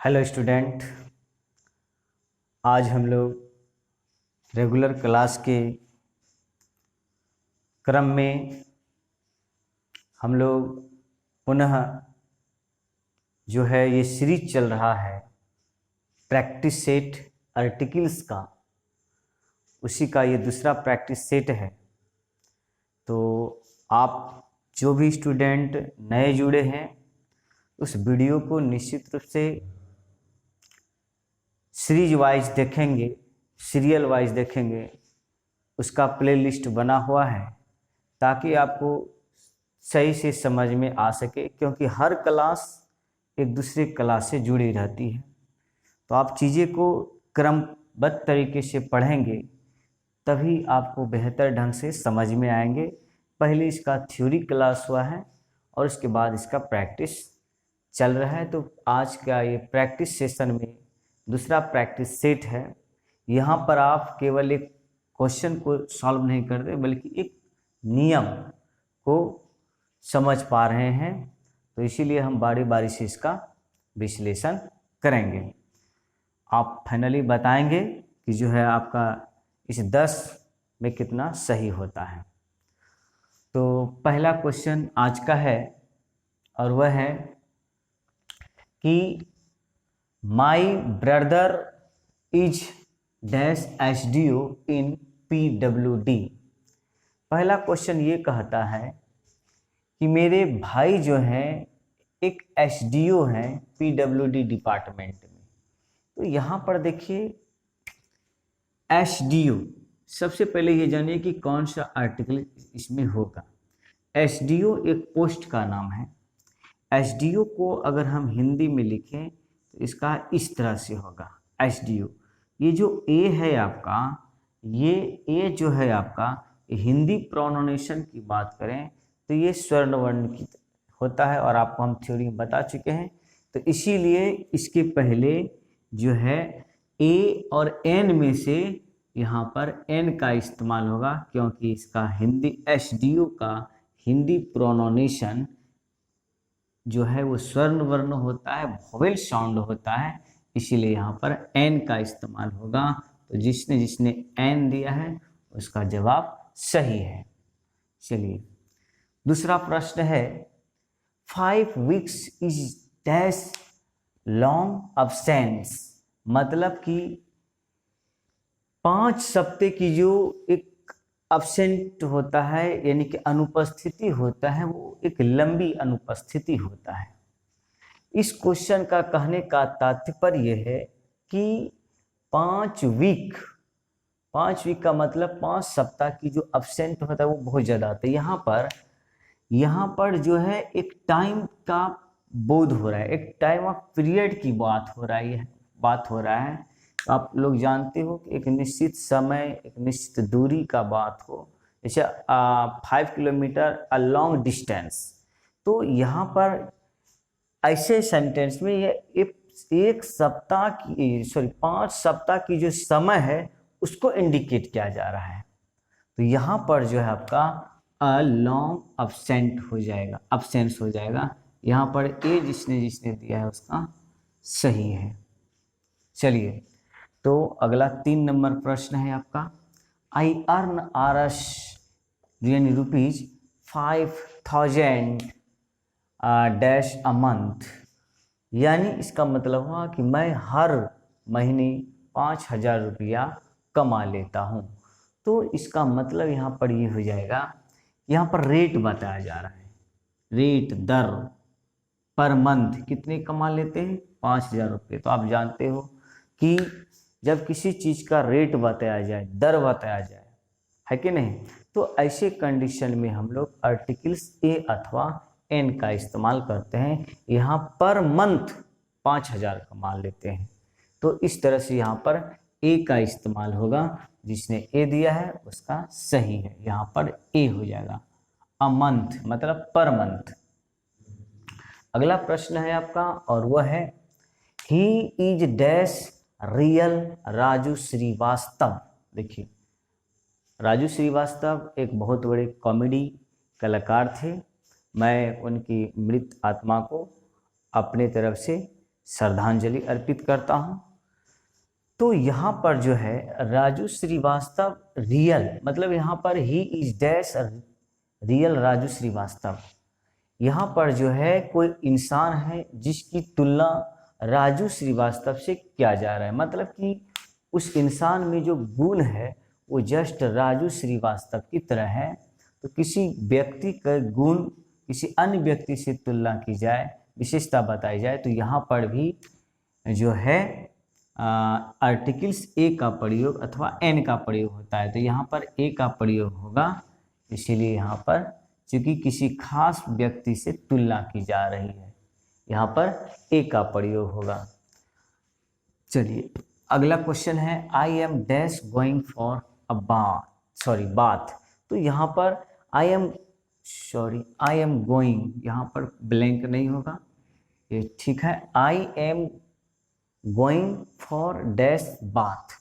Hello student, आज हम लोग रेगुलर क्लास के क्रम में हम लोग पुनः जो है ये सीरीज चल रहा है प्रैक्टिस सेट आर्टिकल्स का, उसी का ये दूसरा प्रैक्टिस सेट है। तो आप जो भी स्टूडेंट नए जुड़े हैं उस वीडियो को निश्चित रूप से सीरीज वाइज देखेंगे, सीरियल वाइज देखेंगे। उसका प्लेलिस्ट बना हुआ है ताकि आपको सही से समझ में आ सके, क्योंकि हर क्लास एक दूसरे क्लास से जुड़ी रहती है। तो आप चीज़ें को क्रमबद्ध तरीके से पढ़ेंगे तभी आपको बेहतर ढंग से समझ में आएंगे। पहले इसका थ्योरी क्लास हुआ है और उसके बाद इसका प्रैक्टिस चल रहा है। तो आज का ये प्रैक्टिस सेशन में दूसरा प्रैक्टिस सेट है। यहाँ पर आप केवल एक क्वेश्चन को सॉल्व नहीं करते बल्कि एक नियम को समझ पा रहे हैं। तो इसीलिए हम बारी बारी से इसका विश्लेषण करेंगे। आप फाइनली बताएंगे कि जो है आपका इस 10 में कितना सही होता है। तो पहला क्वेश्चन आज का है और वह है कि my brother is dash SDO in PWD. पहला क्वेश्चन ये कहता है कि मेरे भाई जो है एक एसडीओ हैं पीडब्ल्यूडी डिपार्टमेंट में। तो यहाँ पर देखिए एसडीओ, सबसे पहले ये जानिए कि कौन सा आर्टिकल इसमें होगा। एसडीओ एक पोस्ट का नाम है। एसडीओ को अगर हम हिंदी में लिखें तो इसका इस तरह से होगा एसडीओ। ये जो ए है आपका, ये ए जो है आपका हिंदी प्रोनाउंसिएशन की बात करें तो ये स्वर्ण वर्ण की होता है और आपको हम थ्योरी में बता चुके हैं। तो इसीलिए इसके पहले जो है ए और एन में से यहाँ पर एन का इस्तेमाल होगा, क्योंकि इसका हिंदी एसडीओ का हिंदी प्रोनाउंसिएशन जो है वो स्वर्ण वर्ण होता है, वोवेल साउंड होता है, इसीलिए यहाँ पर एन का इस्तेमाल होगा। तो जिसने जिसने एन दिया है उसका जवाब सही है। चलिए दूसरा प्रश्न है 5 weeks is dash long absence. मतलब कि 5 हफ्ते की जो एक अब्सेंट होता है यानी कि अनुपस्थिति होता है, वो एक लंबी अनुपस्थिति होता है। इस क्वेश्चन का कहने का तात्पर्य है कि 5 वीक का मतलब 5 सप्ताह की जो अब्सेंट होता है वो बहुत ज़्यादा होता है। यहाँ पर जो है एक टाइम का बोध हो रहा है, एक टाइम ऑफ पीरियड की बात हो रहा है। आप लोग जानते हो कि एक निश्चित समय, एक निश्चित दूरी का बात हो, जैसे 5 किलोमीटर अ लॉन्ग डिस्टेंस। तो यहाँ पर ऐसे सेंटेंस में ये एक सप्ताह की 5 सप्ताह की जो समय है उसको इंडिकेट किया जा रहा है। तो यहाँ पर जो है आपका अ लॉन्ग अब्सेंस हो जाएगा। यहाँ पर ए जिसने दिया है उसका सही है। चलिए तो अगला 3 नंबर प्रश्न है आपका। आई अर्न आरस यानी रुपीज 5000 डैश अ मंथ। यानी इसका मतलब हुआ कि मैं हर महीने 5000 रुपया कमा लेता हूँ। तो इसका मतलब यहाँ पर ये हो जाएगा, यहाँ पर रेट बताया जा रहा है, रेट दर पर मंथ कितने कमा लेते हैं 5000 रुपये। तो आप जानते हो कि जब किसी चीज़ का रेट बताया जाए, दर बताया जाए, है कि नहीं, तो ऐसे कंडीशन में हम लोग आर्टिकल्स ए अथवा एन का इस्तेमाल करते हैं। यहाँ पर मंथ 5000 कमा लेते हैं, तो इस तरह से यहाँ पर ए का इस्तेमाल होगा। जिसने ए दिया है उसका सही है, यहाँ पर ए हो जाएगा। अ मंथ मतलब पर मंथ। अगला प्रश्न है आपका और वह है he is dash real Raju Srivastava. देखिए राजू श्रीवास्तव एक बहुत बड़े कॉमेडी कलाकार थे। मैं उनकी मृत आत्मा को अपने तरफ से श्रद्धांजलि अर्पित करता हूँ। तो यहाँ पर जो है राजू श्रीवास्तव रियल, मतलब यहाँ पर he is dash real Raju Srivastava. यहाँ पर जो है कोई इंसान है जिसकी तुलना राजू श्रीवास्तव से किया जा रहा है, मतलब कि उस इंसान में जो गुण है वो जस्ट राजू श्रीवास्तव की तरह है। तो किसी व्यक्ति का गुण किसी अन्य व्यक्ति से तुलना की जाए, विशेषता बताई जाए, तो यहाँ पर भी जो है आर्टिकल्स ए का प्रयोग अथवा एन का प्रयोग होता है। तो यहाँ पर ए का प्रयोग होगा, इसीलिए यहाँ पर चूंकि किसी खास व्यक्ति से तुलना की जा रही है, यहाँ पर ए का प्रयोग होगा। चलिए अगला क्वेश्चन है, I am dash going for a bath. तो यहाँ पर आई एम गोइंग, यहाँ पर ब्लैंक नहीं होगा, ये ठीक है। I am going for dash bath,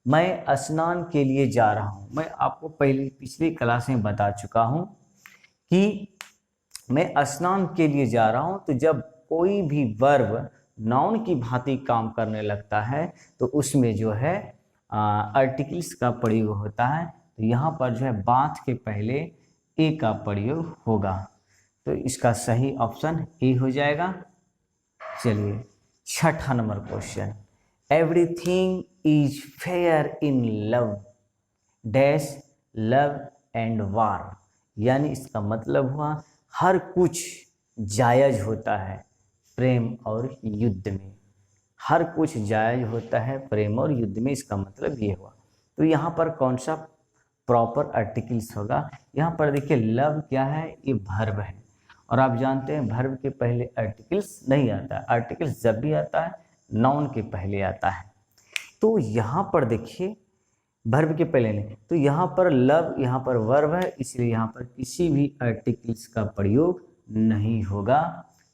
मैं स्नान के लिए जा रहा हूँ। मैं आपको पिछली क्लास में बता चुका हूँ कि मैं स्नान के लिए जा रहा हूँ। तो जब कोई भी वर्ब नाउन की भांति काम करने लगता है तो उसमें जो है आर्टिकल्स का प्रयोग होता है। तो यहाँ पर जो है बाथ के पहले ए का प्रयोग होगा, तो इसका सही ऑप्शन ए हो जाएगा। चलिए छठा number question, everything is fair in love dash love and वार, यानी इसका मतलब हुआ हर कुछ जायज होता है प्रेम और युद्ध में। हर कुछ जायज होता है प्रेम और युद्ध में, इसका मतलब ये हुआ। तो यहाँ पर कौन सा प्रॉपर आर्टिकल्स होगा? यहाँ पर देखिए लव क्या है, ये वर्ब है, और आप जानते हैं वर्ब के पहले आर्टिकल्स नहीं आता है। आर्टिकल्स जब भी आता है नाउन के पहले आता है। तो यहाँ पर देखिए वर्ब के पहले नहीं, तो यहाँ पर लव, यहाँ पर वर्ब है, इसलिए यहाँ पर किसी भी आर्टिकल्स का प्रयोग नहीं होगा।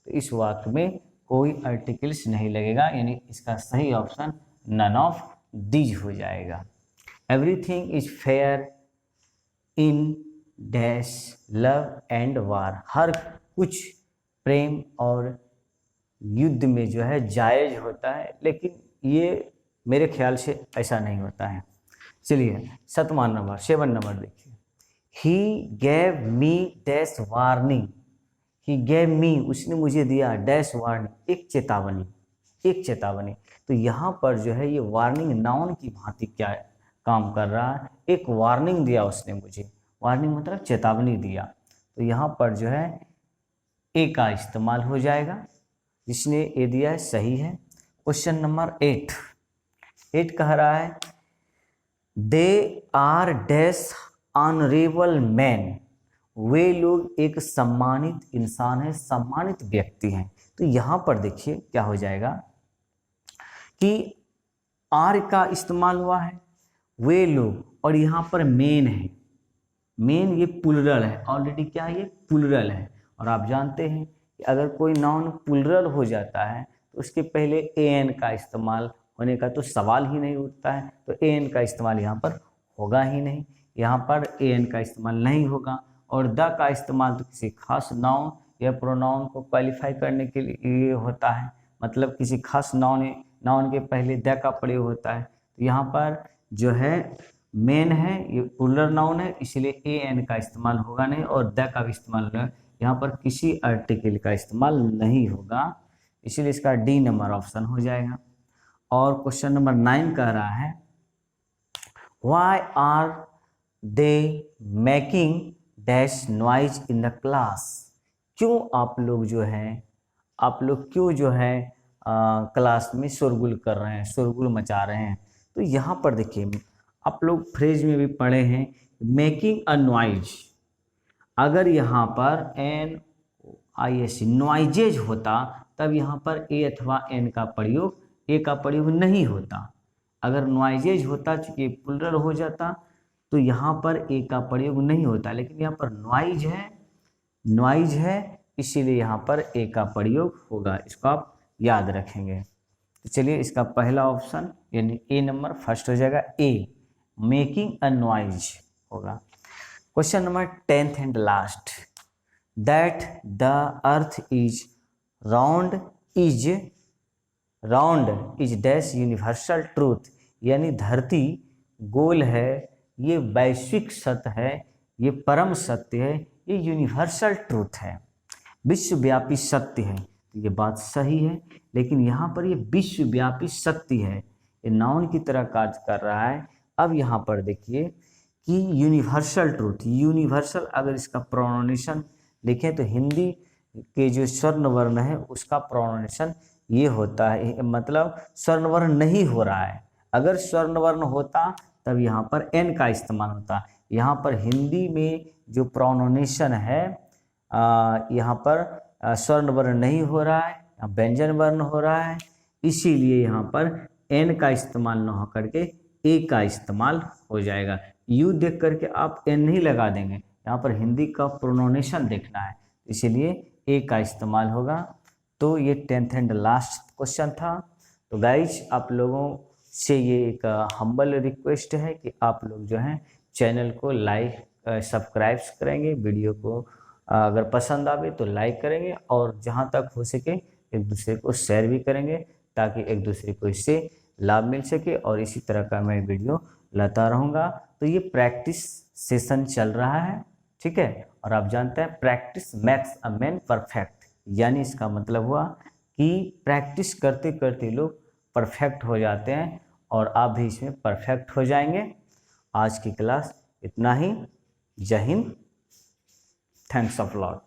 तो इस वाक्य में कोई आर्टिकल्स नहीं लगेगा, यानी इसका सही ऑप्शन नन ऑफ दीज हो जाएगा। Everything is fair in dash love and war, हर कुछ प्रेम और युद्ध में जो है जायज होता है, लेकिन ये मेरे ख्याल से ऐसा नहीं होता है। चलिए 7 नंबर देखिए, ही गैव मी डैश वार्निंग, ही गैव मी, उसने मुझे दिया डैश वार्निंग, एक चेतावनी। तो यहाँ पर जो है ये वार्निंग नाउन की भांति क्या काम कर रहा है, एक वार्निंग दिया उसने मुझे, वार्निंग मतलब चेतावनी दिया। तो यहाँ पर जो है ए का इस्तेमाल हो जाएगा, जिसने ए दिया है सही है। क्वेश्चन नंबर 8 कह रहा है, they are dash honourable man, वे लोग एक सम्मानित इंसान है, सम्मानित व्यक्ति हैं। तो यहाँ पर देखिए क्या हो जाएगा कि आर का इस्तेमाल हुआ है, वे लोग, और यहाँ पर मेन है, मेन ये प्लूरल है, ऑलरेडी क्या है ये प्लूरल है। और आप जानते हैं कि अगर कोई नाउन प्लूरल हो जाता है तो उसके पहले एन का इस्तेमाल होने का तो सवाल ही नहीं उठता है, तो एन का इस्तेमाल यहाँ पर होगा ही नहीं, यहाँ पर एन का इस्तेमाल नहीं होगा। और द का इस्तेमाल तो किसी खास नाउन या प्रोनाउन को क्वालिफाई करने के लिए होता है, मतलब किसी खास नाउन के पहले द का प्रयोग होता है। तो यहाँ पर जो है मेन है, ये प्लूरल नाउन है, इसलिए ए एन का इस्तेमाल होगा नहीं, और द का भी इस्तेमाल होगा, यहाँ पर किसी आर्टिकल का इस्तेमाल नहीं होगा, इसलिए इसका डी नंबर ऑप्शन हो जाएगा। और क्वेश्चन नंबर 9 कह रहा है, why are they making dash noise in the class, क्यों आप लोग क्यों जो है क्लास में शोरगुल कर रहे हैं, शोरगुल मचा रहे हैं। तो यहाँ पर देखिए आप लोग फ्रेज में भी पढ़े हैं मेकिंग अ नॉइज, अगर यहाँ पर NIS नॉइजेज होता तब यहाँ पर ए अथवा एन का प्रयोग, ए का प्रयोग नहीं होता। अगर नॉइजेज होता, चूंकि प्लूरल हो जाता, तो यहाँ पर ए का प्रयोग नहीं होता, लेकिन यहाँ पर नॉइज है, इसीलिए यहाँ पर ए का प्रयोग होगा, इसको आप याद रखेंगे। तो चलिए इसका पहला ऑप्शन यानी ए नंबर फर्स्ट हो जाएगा, ए मेकिंग अ नॉइज होगा। Question number 10th and last, that the earth is round is round is dash universal truth, यानी धरती गोल है, ये वैश्विक सत्य है, ये परम सत्य है, ये यूनिवर्सल ट्रूथ है, विश्वव्यापी सत्य है। तो ये बात सही है, लेकिन यहाँ पर ये विश्वव्यापी सत्य है, ये नाउन की तरह कार्य कर रहा है। अब यहाँ पर देखिए कि यूनिवर्सल ट्रूथ, यूनिवर्सल अगर इसका प्रोनाउंसिएशन लिखें तो हिंदी के जो स्वर्ण वर्ण है उसका प्रोनाउंसिएशन ये होता है, मतलब स्वर्ण वर्ण नहीं हो रहा है। अगर स्वर्ण वर्ण होता तब यहाँ पर एन का इस्तेमाल होता। यहाँ पर हिंदी में जो प्रोनाउंसिएशन है यहाँ पर स्वर्ण वर्ण नहीं हो रहा है, व्यंजन वर्ण हो रहा है, इसीलिए यहाँ पर एन का इस्तेमाल न हो करके ए का इस्तेमाल हो जाएगा। यू देख करके आप एन नहीं लगा देंगे, यहाँ पर हिंदी का प्रोनाउंसिएशन देखना है, इसीलिए ए का इस्तेमाल होगा। तो ये 10th एंड लास्ट क्वेश्चन था। तो गाइज आप लोगों से ये एक हम्बल रिक्वेस्ट है कि आप लोग जो हैं चैनल को लाइक सब्सक्राइब करेंगे, वीडियो को अगर पसंद आवे तो लाइक करेंगे, और जहाँ तक हो सके एक दूसरे को शेयर भी करेंगे, ताकि एक दूसरे को इससे लाभ मिल सके, और इसी तरह का मैं वीडियो लाता रहूँगा। तो ये प्रैक्टिस सेशन चल रहा है, ठीक है। और आप जानते हैं practice makes a man perfect, यानी इसका मतलब हुआ कि प्रैक्टिस करते करते लोग परफेक्ट हो जाते हैं, और आप भी इसमें परफेक्ट हो जाएंगे। आज की क्लास इतना ही। जय हिंद, थैंक्स ऑफ लॉट।